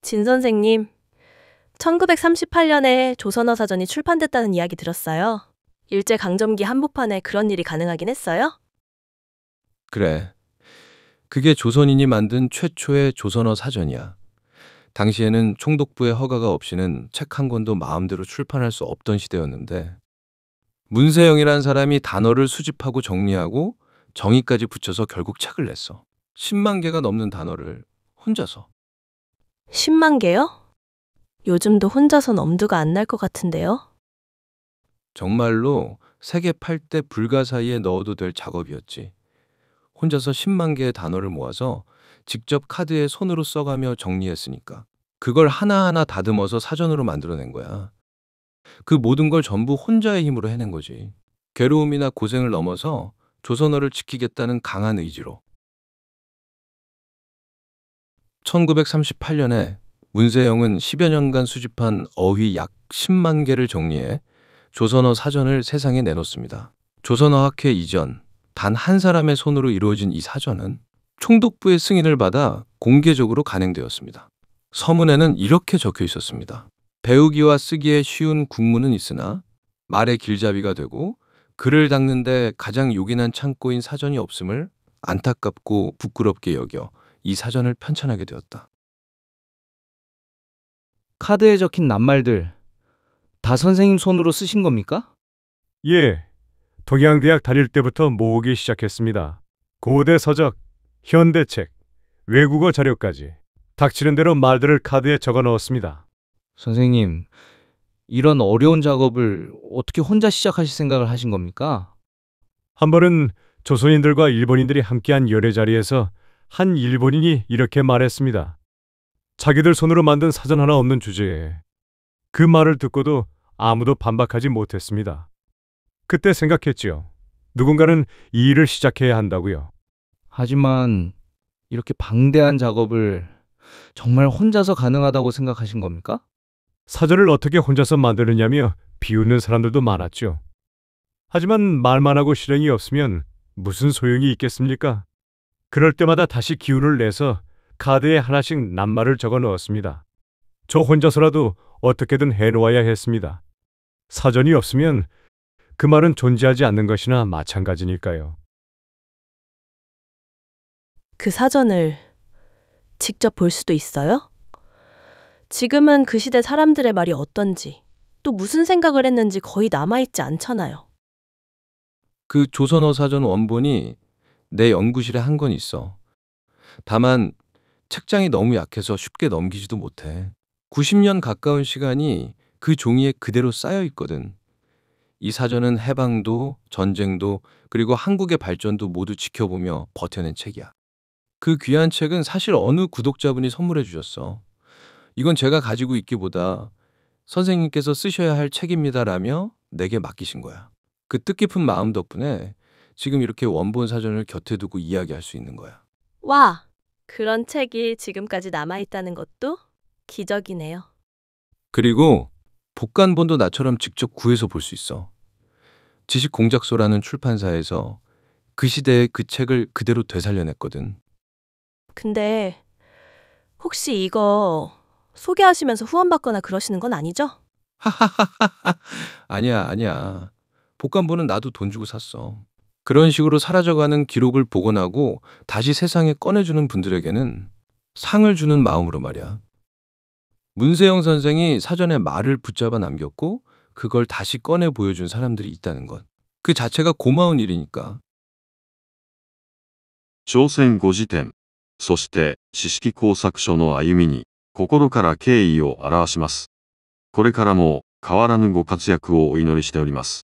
진 선생님, 1938년에 조선어 사전이 출판됐다는 이야기 들었어요. 일제강점기 한복판에 그런 일이 가능하긴 했어요? 그래. 그게 조선인이 만든 최초의 조선어 사전이야. 당시에는 총독부의 허가가 없이는 책 한 권도 마음대로 출판할 수 없던 시대였는데 문세영이란 사람이 단어를 수집하고 정리하고 정의까지 붙여서 결국 책을 냈어. 10만 개가 넘는 단어를 혼자서. 10만 개요? 요즘도 혼자선 엄두가 안 날 것 같은데요? 정말로 세계 8대 불가 사이에 넣어도 될 작업이었지. 혼자서 10만 개의 단어를 모아서 직접 카드에 손으로 써가며 정리했으니까. 그걸 하나하나 다듬어서 사전으로 만들어낸 거야. 그 모든 걸 전부 혼자의 힘으로 해낸 거지. 괴로움이나 고생을 넘어서 조선어를 지키겠다는 강한 의지로. 1938년에 문세영은 10여 년간 수집한 어휘 약 10만 개를 정리해 조선어 사전을 세상에 내놓습니다. 조선어학회 이전 단 한 사람의 손으로 이루어진 이 사전은 총독부의 승인을 받아 공개적으로 간행되었습니다. 서문에는 이렇게 적혀 있었습니다. 배우기와 쓰기에 쉬운 국문은 있으나 말의 길잡이가 되고 글을 닦는데 가장 요긴한 창고인 사전이 없음을 안타깝고 부끄럽게 여겨 이 사전을 편찬하게 되었다. 카드에 적힌 낱말들 다 선생님 손으로 쓰신 겁니까? 예, 동양대학 다닐 때부터 모으기 시작했습니다. 고대 서적, 현대책, 외국어 자료까지 닥치는 대로 말들을 카드에 적어 넣었습니다. 선생님, 이런 어려운 작업을 어떻게 혼자 시작하실 생각을 하신 겁니까? 한 번은 조선인들과 일본인들이 함께한 열애 자리에서 한 일본인이 이렇게 말했습니다. 자기들 손으로 만든 사전 하나 없는 주제에. 그 말을 듣고도 아무도 반박하지 못했습니다. 그때 생각했지요. 누군가는 이 일을 시작해야 한다고요. 하지만 이렇게 방대한 작업을 정말 혼자서 가능하다고 생각하신 겁니까? 사전을 어떻게 혼자서 만드느냐며 비웃는 사람들도 많았죠. 하지만 말만 하고 실행이 없으면 무슨 소용이 있겠습니까? 그럴 때마다 다시 기운을 내서 카드에 하나씩 낱말을 적어 넣었습니다. 저 혼자서라도 어떻게든 해놓아야 했습니다. 사전이 없으면 그 말은 존재하지 않는 것이나 마찬가지니까요. 그 사전을 직접 볼 수도 있어요? 지금은 그 시대 사람들의 말이 어떤지, 또 무슨 생각을 했는지 거의 남아있지 않잖아요. 그 조선어 사전 원본이 내 연구실에 한 권 있어. 다만 책장이 너무 약해서 쉽게 넘기지도 못해. 90년 가까운 시간이 그 종이에 그대로 쌓여 있거든. 이 사전은 해방도, 전쟁도, 그리고 한국의 발전도 모두 지켜보며 버텨낸 책이야. 그 귀한 책은 사실 어느 구독자분이 선물해 주셨어. 이건 제가 가지고 있기보다 선생님께서 쓰셔야 할 책입니다라며 내게 맡기신 거야. 그 뜻깊은 마음 덕분에 지금 이렇게 원본 사전을 곁에 두고 이야기할 수 있는 거야. 와, 그런 책이 지금까지 남아있다는 것도 기적이네요. 그리고 복간본도 나처럼 직접 구해서 볼 수 있어. 지식공작소라는 출판사에서 그 시대의 그 책을 그대로 되살려냈거든. 근데 혹시 이거 소개하시면서 후원받거나 그러시는 건 아니죠? 아니야, 아니야. 복간본은 나도 돈 주고 샀어. 그런 식으로 사라져가는 기록을 복원하고 다시 세상에 꺼내주는 분들에게는 상을 주는 마음으로 말이야. 문세영 선생이 사전에 말을 붙잡아 남겼고 그걸 다시 꺼내 보여준 사람들이 있다는 것. 그 자체가 고마운 일이니까. 朝鮮5辞典、そして知識工作書の歩みに心から敬意を表します。これからも変わらぬご活躍をお祈りしております。